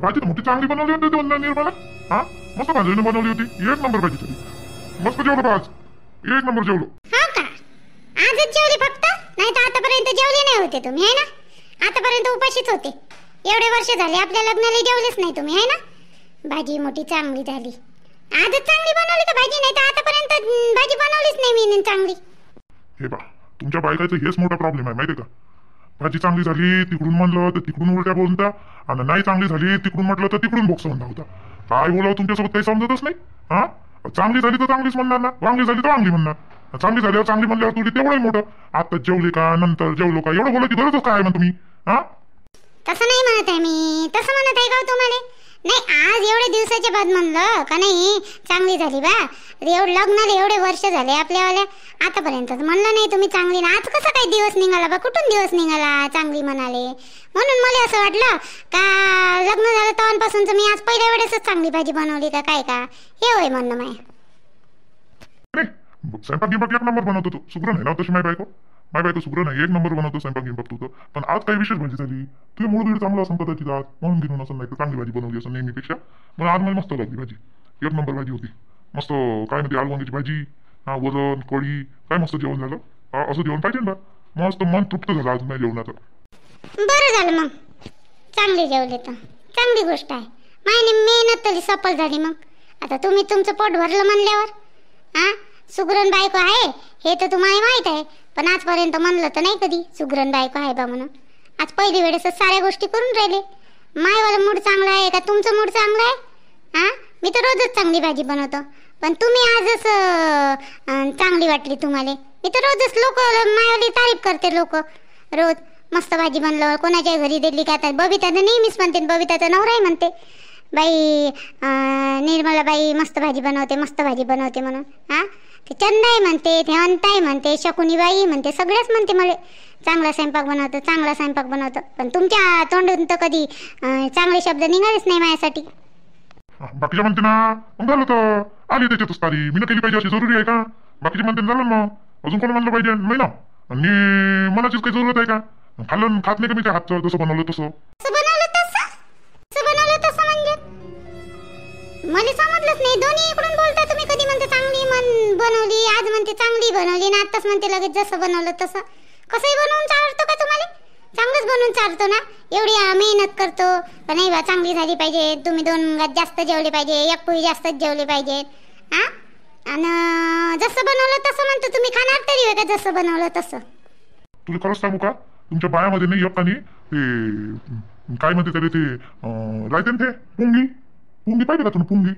भाजी तर मोठी चांगली बनवली होती ती निर्मला. हा मस्त भाजीने बनवली होती, एक नंबर भाजी तरी. मस्त जेवलो आज, एक नंबर जेवलो. हा का? आजच जेवले फक्त? नाही तर आतापर्यंत जेवले नाही होते तुम्ही, है ना? आतापर्यंत उपाशीच होते. एवढे वर्ष झाले आपल्या लग्नाला जेवलेच नाही तुम्ही, है ना? भाजी मोठी चांगली झाली. आजच चांगली बनवली तर भाजी, नाही तर आतापर्यंत भाजी बनवलीच नाही मी चांगली. हे बा, तुमच्या बायकाचं हेच मोठा प्रॉब्लेम आहे माहितीये का? भाजी चांगली झाली तिकडून म्हणलं तर तिकडून उलट्या बोलता, आणि नाही चांगली झाली तिकडून म्हटलं तर तिकडून बोक्स म्हणता होता. काय बोलावं तुमच्यासोबत काही समजतच नाही. हा चांगली झाली तर चांगलीच म्हणणार ना, वांगली झाली तर वांगली म्हणणार. चांगली झाल्यावर चांगली म्हणल्यावर तुझी तेवढंही मोठं. आता जेवले का, नंतर जेवलो का, एवढं बोलायची गरजच काय मग तुम्ही? हा तसं नाही म्हणत आहे मी, तसं म्हणत आहे का तुम्हाला? नाही, आज एवढे दिवसाच्या बाद म्हणलं का नाही चांगली झाली बा. एवढं लग्नाला एवढे वर्ष झाले आपल्यावाल्या, आतापर्यंत म्हणलं नाही तुम्ही चांगली ना. आज कसा काही दिवस निघाला बा, कुठून दिवस निघाला चांगली म्हणाले? म्हणून मला असं वाटलं का लग्न झालं तेव्हापासूनच मी आज पहिल्या वेळेसच चांगली भाजी बनवली का काय का, हे होय म्हणणं माय. स्वयंपाक गिंपाक एक नंबर बनवतो तू, सुग्रण आहे ना तशी माय बायको सुग्रण आहे, एक नंबर बनवतो स्वयंपाक गिंपाक तू. पण आज काही विशेष भाजी झाली, तुझी मूळ बीड चांगलं असं कदाचित आज म्हणून घेऊन असं, नाही तर चांगली भाजी बनवली असं नेहमीपेक्षा. पण आज मला मस्त लागली भाजी, एक नंबर भाजी होती. मस्त काय म्हणते आलू भाजी, हा वरण कढी, काय मस्त जेवण झालं. असं जेवण पाहिजे ना, मस्त मन तृप्त झालं आज नाही जेवणाचं. बरं झालं मग, चांगली जेवले तर चांगली गोष्ट आहे. माझी मेहनत तरी सफल झाली. मग आता तुम्ही तुमचं पोट भरलं म्हणल्यावर, हा सुगरण बायको आहे हे तर तुम्हाला माहित आहे, पण आजपर्यंत म्हणलं तर नाही कधी सुगरण बायको आहे बा म्हणून. आज पहिली वेळेस साऱ्या गोष्टी करून राहिले. मायवाला मूड चांगला आहे का तुमचं मूड चांगलं आहे? हा मी तर रोजच चांगली भाजी बनवतो, पण तुम्ही आजच चांगली वाटली तुम्हाला. मी तर रोजच लोक मायवाली तारीफ करते, लोक रोज मस्त भाजी बनलं. कोणाच्या घरी दिली का, तर बबिता तर नेहमीच म्हणते, बबिताचा नवराही म्हणते बाई निर्मला बाई मस्त भाजी बनवते, मस्त भाजी बनवते म्हणून. हा ते चंदाई म्हणते, ते अंताई म्हणते, शकुनी बाई म्हणते, सगळ्याच म्हणते मला चांगला स्वयंपाक बनवतो, चांगला स्वयंपाक बनवतो. पण तुमच्या तोंडून तर कधी चांगले शब्द निघालेच नाही माझ्यासाठी. बाकीच्या म्हणते ना, मग झालं तर आली त्याच्यातच तारी मी केली पाहिजे अशी जरुरी आहे का? बाकीचे म्हणते झालं मग अजून कोण म्हणलं पाहिजे नाही ना. आणि मनाचीच काही जरूरत आहे का? खाल्लं खात नाही का मी काय हातचं जसं बनवलं तसं मला समजलंच नाही. दोन्ही इकडून बोलता तुम्ही, कधी म्हणते चांगली बनवली, आज म्हणते चांगली बनवली, ना आताच म्हणते लगेच जसं बनवलं तसं. कसंही बनवून चालतो का तुम्हाला? चांगलंच बनवून चालतो ना. एवढी मेहनत करतो का नाही बा, चांगली झाली पाहिजे. तुम्ही 2 घास जास्त जेवले पाहिजे, एक पोळी जास्तच जेवले पाहिजे. हा आणि जसं बनवलं तसं म्हणतो तुम्ही, खाणार तरी होय का जसं बनवलं तसं? तुला खरंच सांगू का, तुमच्या बायामध्ये नाही एक आणि ते काय म्हणते त्याला, ते राहते ना ते पुंगी पाहिजे का तुम्ही? पुंगी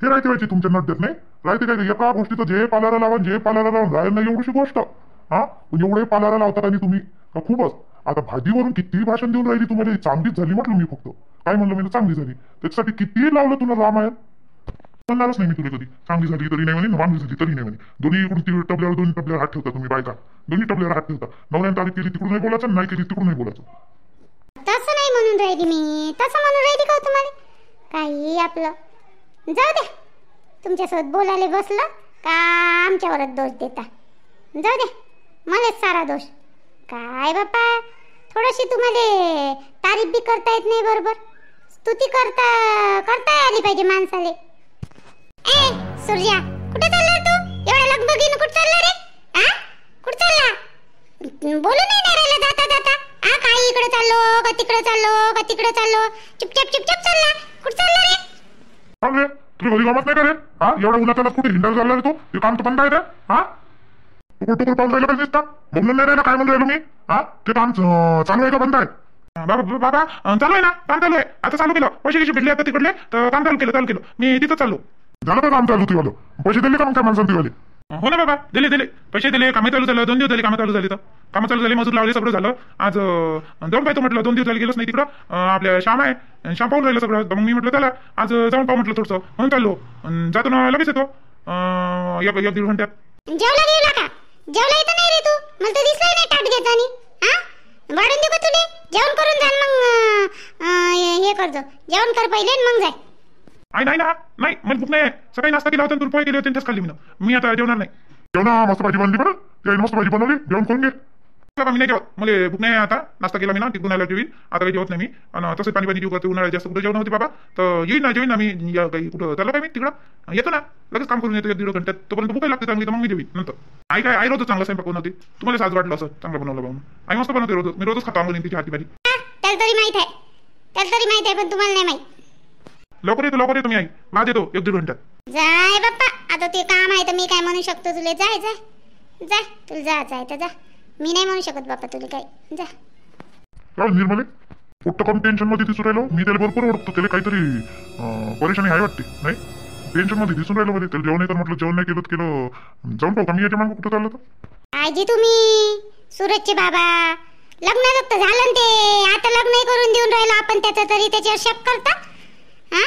हे राहते व्हायची तुमच्या नद्यात नाही राहते काय? एका गोष्टीचं जे पालारा लावून राहील ना एवढीशी गोष्ट. हा पण एवढे पालारा लावतात आणि तुम्ही का खूपच. आता भाजीवरून किती भाषण देऊन राहिली तुम्हाला, चांगलीच झाली म्हटलं मी, फक्त काय म्हणलं मी चांगली झाली, त्याच्यासाठी किती लावलं तुला रामायण. म्हणणारच नाही मी तुला कधी चांगली झाली तरी नाही म्हणे, वांगली झाली तरी नाही म्हणे. दोन्ही इकडून टपल्यावर दोन्ही टपल्यावर हात ठेवता तुम्ही बायका, दोन्ही टपल्यावर हात ठेवता. नवऱ्याने तारीफ केली तिकडून नाही बोलायचं, नाही केली तिकडून नाही बोलायचं. तसं नाही म्हणून राहिली मी, तसं म्हणून राहिली का तुम्हाला? काही आपलं जाऊ दे, तुमच्यासोबत बोलायला बसलं का आमच्यावरच दोष देता. जाऊ दे, मलाच सारा दोष. काय बापा, थोडीशी तुम्हाला तारीफ बी करता येत नाही बरोबर, स्तुती करता आली पाहिजे माणसाले. ए सूर्या, कुठे चालला तू? एवढा लगबगीनं कुठे चालला रे? हा कुठे चालला? बोलू नाही राहिला जाता. हा काही इकडे चाललो का तिकडे चाललो, चुपचाप चालला. कुठे चालला रे? चांगले तुला घरी गमत नाही का रे? हा एवढा उन्हाचा कुठे हिंडायला चालला रे तू? ते काम तर बंद आहे रे. हा टुकुर पाऊस राहिला पाहिजे का? बोलून नाही राहिला काय म्हणून राहिलो मी? हा ते काम चालू आहे का बंद आहे? बाबा चालू आहे ना, काम चालू आहे. आता चालू केलं, पैसे कसे भेटले आता तिकडले, तर काम चालू केलं मी तिथं चाललो. झालं का काम चालू तुला? पैसे दिले का मग काय माणसाला तुला? हो ना बाबा, दिले पैसे दिले. कामे चालू झालं, 2 दिवस झाले कामं चालू झाली, तर कामं चालू झाली, मजूर लावले, सगळं झालं. आज जाऊन पाहतो म्हटलं, 2 दिवस झाले गेलोच नाही तिकडं. आपल्या श्याम आहे, श्याम पाहून राहिलं सगळं. मग मी म्हटलं त्याला आज जाऊन पाहू म्हटलं थोडंसं, म्हणून चाललो. जातो ना लगेच येतो 1-1.5 घंट्यात. जेवला गेला का? जेवला येतं नाही रे तू? मला तर दिसलं नाही ताट घेतानी. हा वाढून देऊ का तुले? जेवण करून जा मग, हे करतो, जेवण कर पहिले मग जाय. नाही मला भूक नाही आहे. सकाळी नाश्ता केला होता, तुला पोहे केले होते, तेच खाल्ली मी आता जेवणार नाही. जेवणा मस्त भाजी बनली बरं, मस्त भाजी बनवली, जेवण करून घे. बाबा मी नाही जेवत, मला भूक नाही आहे आता. नाश्ता केला मी ना, तिकडून आल्यावर जेवीन. आता काही जेवत नाही मी. आणि तसं पाणी जीव करते, उन्हाळ्यात जास्त कुठे जेवण होते बाबा. तर येईन ना, जेवीन ना मी. काही कुठं चाललं काय मी तिकडं येतो ना, लगेच काम करून येतो 1-1.5 घंट्यात. तोपर्यंत भूक लागते चांगली, तर मग मी जेवीन नंतर. आई काय, आई रोज चांगला स्वयंपाक बनवते. तुम्हाला साज वाटलं असं चांगलं बनवलं म्हणून. आई मस्त बनवते रोज, मी रोजच खातो आंघोळीन तिची हाती भाजी. त्याला तरी माहित आहे, त्याला तरी माहित आहे, पण तुम्हाला नाही माहित. लवकर येतो मी आई, वाज येतो 1-1.5 घंट्यात. जाय बाप्पा, आता ते काम आहे तर मी काय म्हणू शकतो तुला? जाय जाय जाय, तुला जाय तर जा. मी नाही म्हणू शकत बाप्पा तुला काय. जा. काय निर्मले पोट्ट करून टेन्शन मध्ये दिसून राहिलो मी. त्याला भरपूर ओळखतो, त्याला काहीतरी परेशानी आहे वाटते. नाही टेन्शन मध्ये दिसून राहिलो मध्ये. त्याला जेवण येतं म्हटलं, जेवण नाही केलं जाऊन पाहू का मी याच्या मागं कुठं चाललं तर. आजी तुम्ही सूरजचे बाबा, लग्न तर झालं ना ते, आता लग्न करून देऊन राहिलो आपण त्याचं, तरी त्याच्यावर शक करता? हा,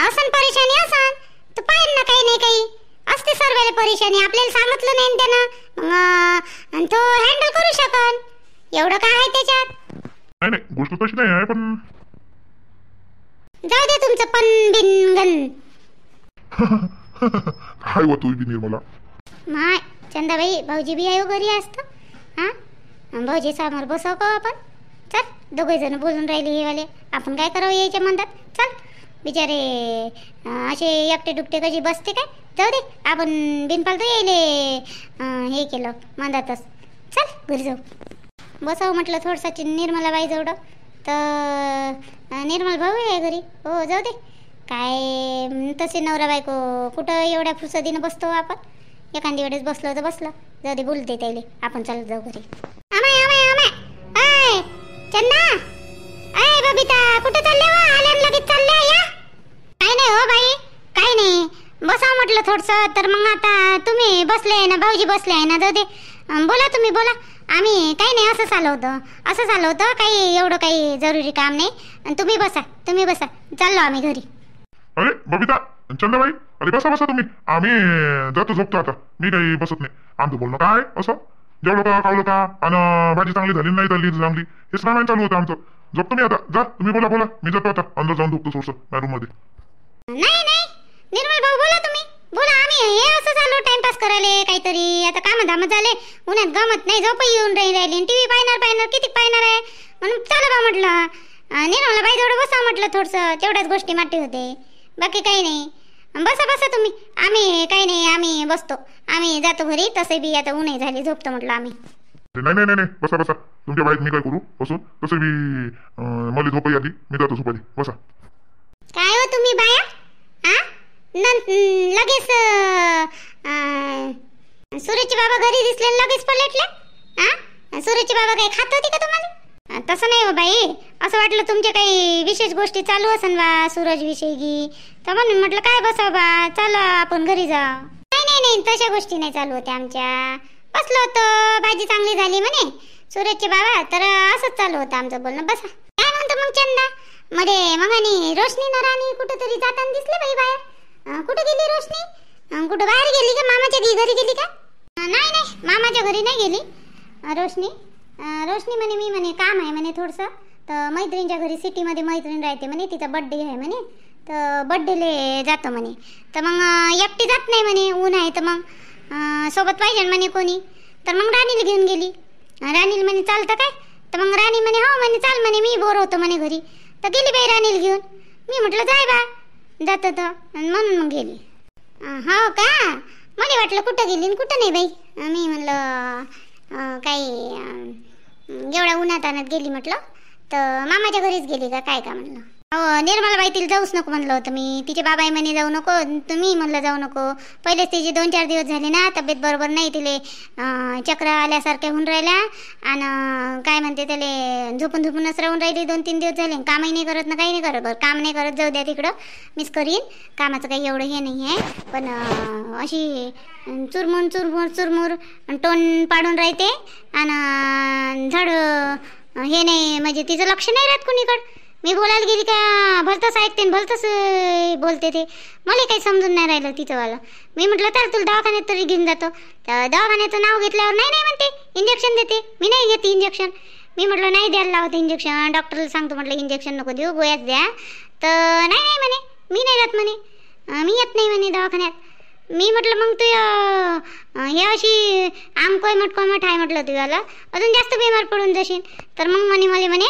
असन परेशानी असन तर पाहिजे ना, काही नाही काही असते सर्वाला परेशानी. आपल्याला सांगितलं नाही त्यानं, तो हँडल करू शकन. एवढं काय आहे त्याच्यात? नाही नाही, गोष्ट तशी नाही आहे, पण जाऊ दे तुमचं पण बिनगन. काय हो तू बी निर्मला. माय चंदाबाई, भाऊजी बी आहे घरी असतं. हा, भाऊजी समोर बसव का आपण? चल, दोघे जण बोलून राहिले हे वाले, आपण काय करावं यायच्या म्हणतात. चल बिचारे असे एकटे दुकटे कशी बसते काय? जाऊ दे, आपण बिनपालतो यायले हे केलं म्हणतातच. चल घरी जाऊ, बसावं म्हटलं थोडसा निर्मलाबाई जवळ. तर निर्मल भाऊ आहे घरी. हो जाऊ दे, काय तसे नवरा बायको कुठं एवढ्या फुरसतीनं बसतो आपण. एखादी वेळेस बसलो तर बसलं, जाऊ दे बोलते त्याले. आपण चालत जाऊ घरी. आमाय आमाय आमाय, आय चंदा, आय बबिता, कुठे चालले वा? आल्या लगेच चालले या? काय नाही हो बाई, काय नाही, बसा म्हटलं थोडसं. तर मग आता तुम्ही बसले आहे ना, भाऊजी बसले आहे ना, जाऊ दे बोला, तुम्ही बोला. आम्ही काही नाही, असं झालं होतं, काही एवढं काही जरुरी काम नाही. तुम्ही बसा, चाललो आम्ही घरी. अरे बबिता, चंदाबाई, अरे बसा बसा तुम्ही. आम्ही जातो, झोपतो आता. मी काही बसत नाही. आमचं बोलणं काय असं, जेवलं का, खावलं का, आणि भाजी चांगली झाली नाही झाली चांगली, हेच रामायण चालू होतं आमचं. झोपतो मी आता. जा तुम्ही बोला, मी जातो आता अंदर जाऊन झोपतो थोडंसं माझ्या रूम मध्ये. नाही नाही निर्मल भाऊ, बोला तुम्ही बोला. आम्ही हे असं चालू टाइमपास करायले काहीतरी. आता काम धाम झाले, उन्हात गमत नाही, झोप येऊन राहिली. टीव्ही पाहणार किती पाहणार आहे म्हणून चला बा म्हटलं निर्मला बाई जवळ बसा म्हटलं थोडंसं. तेवढ्याच गोष्टी माठी होते, बाकी काही नाही. बसा तुम्ही. आम्ही काही नाही, आम्ही बसतो. आम्ही जातो घरी. तसे बी आता ऊनही झाली, झोपतो म्हटलं आम्ही. नाही बसा तुमच्या बाईत मी काय करू बसून. तसं बी मला झोपाई आली, मी जातो झोपाली. बसा. काय हो तुम्ही बाया, हा लगेच सूरजचे बाबा घरी दिसले लगेच पलटले. हा, सूरजचे बाबा काही खात होते का तुम्हाला? तसं नाही हो बाई, असं वाटलं तुमच्या काही विशेष गोष्टी चालू असन बा सूरज विषयी की, तर म्हणून म्हटलं काय बसाव बा, चला आपण घरी जाऊ. नाही तशा गोष्टी नाही चालू होत्या आमच्या. बसलो होतो, भाजी चांगली झाली म्हणे सूरजचे बाबा, तर असंच चालू होतं आमचं बोलणं. बसा. काय म्हणतो मग चंदा? मध्ये मग आणि रोशनी ना राणी कुठेतरी जाताना दिसले बाई बाहेर. कुठे गेली रोशनी? कुठं बाहेर गेली का? मामाच्या घरी गेली का? नाही मामाच्या घरी नाही गेली रोशनी म्हणे मी म्हणे काम आहे म्हणे थोडंसं, तर मैत्रिणीच्या घरी सिटीमध्ये मैत्रीण राहते म्हणे, तिचा बड्डे आहे म्हणे, तर बड्डेले जातो म्हणे. तर मग एकटी जात नाही म्हणे, ऊन आहे तर मग सोबत पाहिजे म्हणे कोणी. तर मग राणीला घेऊन गेली. राणीला म्हणे चालतं काय? तर मग राणी म्हणे हो म्हणे चाल म्हणे, मी बोर होतो म्हणे घरी. तर गेली बाई राणीला घेऊन. मी म्हटलं जाय बा जातं तर, म्हणून मग गेली. हो का? मला वाटलं कुठं गेली आणि कुठं नाही बाई. मी म्हणलं काही एवढ्या उन्हात आणत गेली म्हटलं, तर मामाच्या घरीच गेली का काय का म्हणलं. हो निर्मलाबाई तिला जाऊच नको म्हणलं होतं मी. तिचे बाबाई म्हणे जाऊ नको, तुम्ही म्हणलं जाऊ नको. पहिलेच तिचे 2-4 दिवस झाले ना, तब्येत बरोबर नाही, तिले चक्र आल्यासारख्या होऊन राहिल्या. आणि काय म्हणते त्याले झोपूनच राहून राहिली 2-3 दिवस झाले. कामही नाही करत ना काही नाही करत. बरं काम नाही करत, जाऊ द्या तिकडं, मीच करीन. कामाचं काही एवढं हे नाही आहे, पण अशी चुरमुर टोन पाडून राहते. आणि झाड हे नाही, म्हणजे तिचं लक्ष नाही राहत कुणीकडं. मी बोलायला गेली का भलतंच ऐकते, भलतंच बोलते. ते मला काही समजून नाही राहिलं तिचंवालं. मी म्हटलं तर तुला दवाखान्यात तरी घेऊन जातो. तर दवाखान्याचं नाव घेतल्यावर नाही म्हणते, इंजेक्शन देते. मी नाही घेते इंजेक्शन. मी म्हटलं नाही द्यायला लावते इंजेक्शन, डॉक्टरला सांगतो म्हटलं इंजेक्शन नको देऊ, गोळ्याच द्या. तर नाही म्हणे, मी नाही जात म्हणे, मी येत नाही म्हणे दवाखान्यात. मी म्हटलं मग तू हे अशी आमकोय मटकोमट आहे म्हटलं तुझ्याला अजून जास्त बिमार पडून जाशील. तर मग म्हणे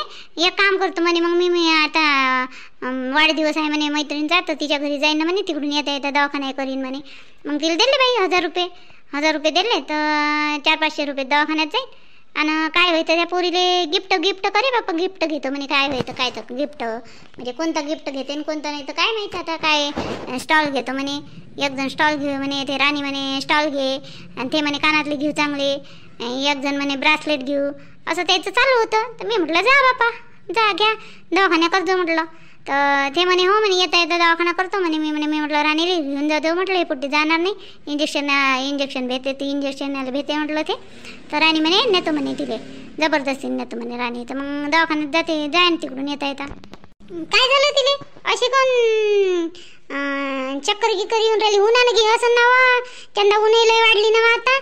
एक काम करतो म्हणे, मग मी आता वाढदिवस आहे म्हणे मैत्रिणीचा, तर तिच्या घरी जाईन ना म्हणे, तिकडून येता येता दवाखाना करीन म्हणे. मग तिला दिले बाई 1000 रुपये दिले, तर 400-500 रुपये दवाखान्यात जाईल. आणि काय होतं त्या पोरीले गिफ्ट करे बापा, गिफ्ट घेतो म्हणे. काय होतं काय तर गिफ्ट म्हणजे कोणतं गिफ्ट घेते आणि कोणतं नाही तर काय माहिती. आता काय स्टॉल घेतो म्हणे, एक जण स्टॉल घेऊ म्हणे, ते राणी म्हणे स्टॉल घे, आणि ते म्हणे कानातले घेऊ चांगले, एक जण म्हणे ब्रासलेट घेऊ, असं त्याचं चालू होतं. तर मी म्हटलं जा बापा जा घ्या दवाखाना करतो म्हटलं. तर ते म्हणे हो म्हणे येता येता दवाखाना करतो म्हणे. मी म्हटलं राणीला घेऊन जातो म्हटलं, हे पुट्टी जाणार नाही, इंजेक्शन भेटते ते इंजेक्शनाला भेटते म्हटलं ते. तर राणी म्हणे नेतो म्हणे, तिले जबरदस्तीने नेतो म्हणे राणी. तर मग दवाखान्यात जाते, जाईन तिकडून येता येता. काय झालं तिले अशी कोण चक्कर येऊन राहिली, उन्हानं घे असं नावा चंदा, उन्हाही लय वाढली ना आता.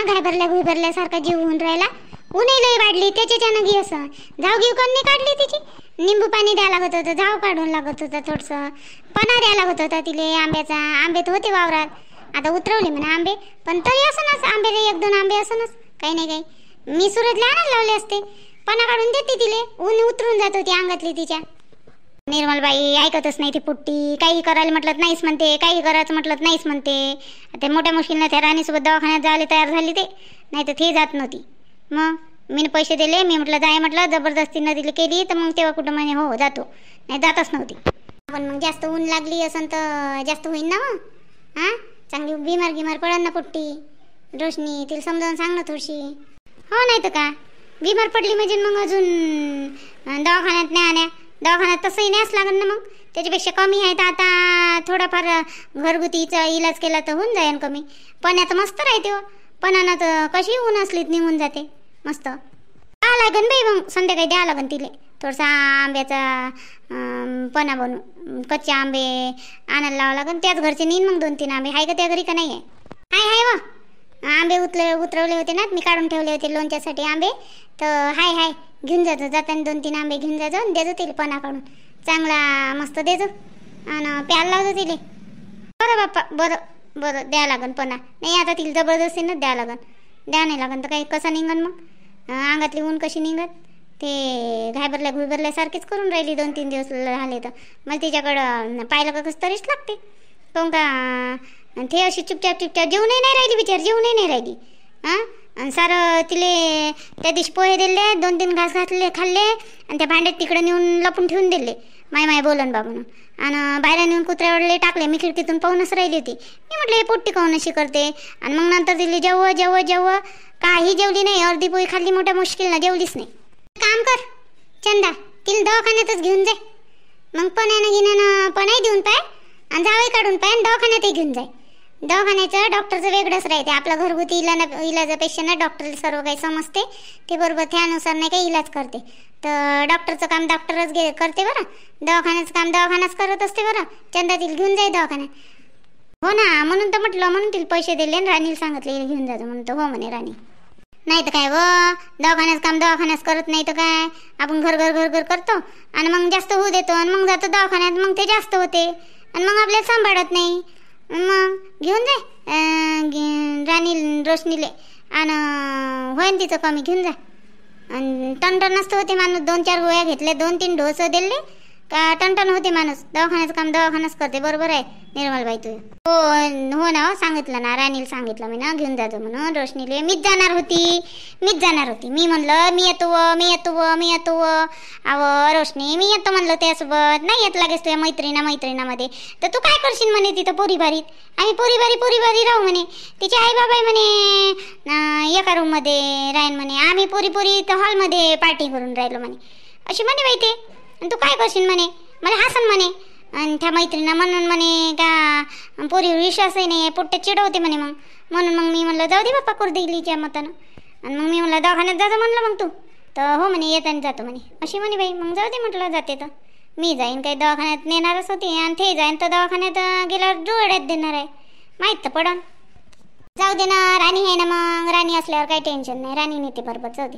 घाबरल्यासारखा जीव होऊन राहिला, उन्हाही लय वाढली त्याच्यानं घे असं. झाव घेऊ कोण नाही काढली तिची, निंबू पाणी द्यायला लागत होतं, झाव काढून लागत होता, थोडंसं पणा द्यायला लागत होता तिले आंब्याचा. आंबे तर होते वावरात, आता उतरवले म्हणा आंबे, पण तरी असं नस आंबे 1-2 आंबे असं नस काही नाही काही. मी सुरतला आणायला लावले असते, पणा काढून देते तिले, ऊन उतरून जात होती अंगातली तिच्या. निर्मलबाई ऐकतच नाही ती पुट्टी, काही करायला म्हटलं नाहीच म्हणते, काही करायचं म्हटलं नाहीच म्हणते. ते मोठ्या मुश्किलनं त्या राणीसोबत दवाखान्यात जायला तयार झाली, ते नाही तर ती जात नव्हती. मग मी पैसे दिले, मी म्हटलं जाय म्हटलं, जबरदस्तीनं दिली केली, तर मग तेव्हा कुठं म्हणे हो जातो, नाही जातच नव्हती. पण मग जास्त ऊन लागली असं तर जास्त होईन ना मग. हां चांगली बिमार पडन ना पुट्टी. रोशनी तिला समजावून सांग ना थोडीशी. हो नाही तर का बिमार पडली म्हणजे मग अजून दवाखान्यात नाही दवाखान्यात तसंही नाहीच लागेल ना मग. त्याच्यापेक्षा कमी आहे तर आता थोडाफार घरगुतीचा इलाज केला तर होऊन जाईल कमी. पण आता मस्त राहते हो, पणानं तर कशी ऊन असलीत निघून जाते मस्त. द्या लागन बाई, मग संध्याकाळी द्या लागन तिले थोडासा आंब्याचा पणा बनवून. कच्चे आंबे आणायला लावा लागन, त्याच घरचे नेईन मग 2-3 आंबे. आहे का त्या घरी का नाही आहे? हाय व आंबे उतरवले होते ना मी, काढून ठेवले होते लोणच्यासाठी आंबे, तर हाय घेऊन जातो जाताना 2-3 आंबे घेऊन जातो आणि देतो तिला पणा काढून चांगला मस्त देतो आणि प्यायला लावतो तिले. बरं बाप्पा बरं द्या लागन पणा. नाही आता तिला जबरदस्तीनंच द्या लागन, द्या नाही लागन तर काही कसं निघन मग. अंगातली ऊन कशी निघत, ते घाबरल्यासारखीच करून राहिली 2-3 दिवस झाले. तर मला तिच्याकडं पाहिलं का कसं तरीच लागते. काहून का ते अशी चुपचाप जेवणही नाही राहिली बिचार, जेवणही नाही राहिली. आणि सारं तिले त्या दिवशी पोहे दिले, 2-3 घास खाल्ले आणि त्या भांड्यात तिकडे नेऊन लपून ठेवून दिले. माय बोलन बा म्हणून. आणि बाहेर नेऊन कुत्र्यावरले टाकले. मी खिडकीतून पाहूनच राहिली होती. मी म्हटलं हे पोट्टी काहून अशी करते. आणि मग नंतर तिला जेव्हा काही जेवली नाही, अर्धी पोळी खाल्ली, मोठ्या मुश्किलनं जेवलीच नाही. काम कर चंदा, तिला दवाखान्यातच घेऊन जाय. मग पणाही देऊन पाय आणि जावई काढून पाय आणि दवाखान्यातही घेऊन जाय. दवाखान्याचं डॉक्टरचं वेगळंच राहते. आपला घरगुती इलाजापेक्षा ना डॉक्टरला सर्व काही समजते, ते बरोबर त्यानुसार नाही काही इलाज करते. तर डॉक्टरचं काम डॉक्टरच करते बरं, दवाखान्याचं काम दवाखानाच करत असते बरं. चंदा तिला घेऊन जाय दवाखान्यात. हो ना, म्हणून तर म्हटलं, म्हणून तिला पैसे दिले आणि राणीला सांगितले घेऊन जातो म्हणून. तर हो म्हणे राणी. नाही तर काय दवाखान्याचं काम दवाखान्याच करत नाही तर काय. आपण घर करतो आणि मग जास्त होऊ देतो आणि मग जातो दवाखान्यात, मग ते जास्त होते आणि मग आपल्याला सांभाळत नाही. मग घेऊन जाय राणी रोशनीले आणि होईन तिचं कमी. घेऊन जा. आणि टणटण नसतं होते माणूस. 2-4 गोळ्या घेतल्या, 2-3 डोस दिले का टणटण होते माणूस. दवाखान्याचं काम दवाखानाच करते. बरोबर आहे निर्मलबाई तू. हो ना, सांगितलं ना राणीला, सांगितलं मी ना घेऊन जातो म्हणून रोशनीले. मीच जाणार होती. मी म्हणलं मी येतो अहो रोशनी मी येतो म्हणलं त्यासोबत. नाही येत लागेच तुझ्या मैत्रिणामध्ये. तर तू काय करशील म्हणे तिथं पोरीबारीत. आम्ही पोरीबारी राहू म्हणे. तिचे आई बाबा म्हणे एका रूममध्ये राहीन म्हणे. आम्ही पोरी तर हॉलमध्ये पार्टी करून राहिलो म्हणे. अशी म्हणे बाई ते. आणि तू काय करशील म्हणे. मला हसन म्हणे. आणि त्या मैत्रिणीनं म्हणून म्हणे का पोरीवर विश्वासही नाही, पोट्ट्यात चिडवते म्हणे. म्हणून मग मी म्हणलं जाऊ दे बाप्पा करू दिलीच्या मतानं. आणि मग मी म्हणलं दवाखान्यात जातो म्हणलं. मग तू तर हो म्हणे येताना जातो म्हणे. अशी म्हणे बाई. मग जाऊ दे म्हटलं, जाते तर मी जाईन. काही दवाखान्यात नेणारच होती आणि ते जाईन तर दवाखान्यात गेल्यावर डोळ्यात देणार आहे, माहीत तर पडन. जाऊ दे ना, राणी आहे ना. मग राणी असल्यावर काही टेन्शन नाही, राणी नेते बरोबर. जाऊ दे.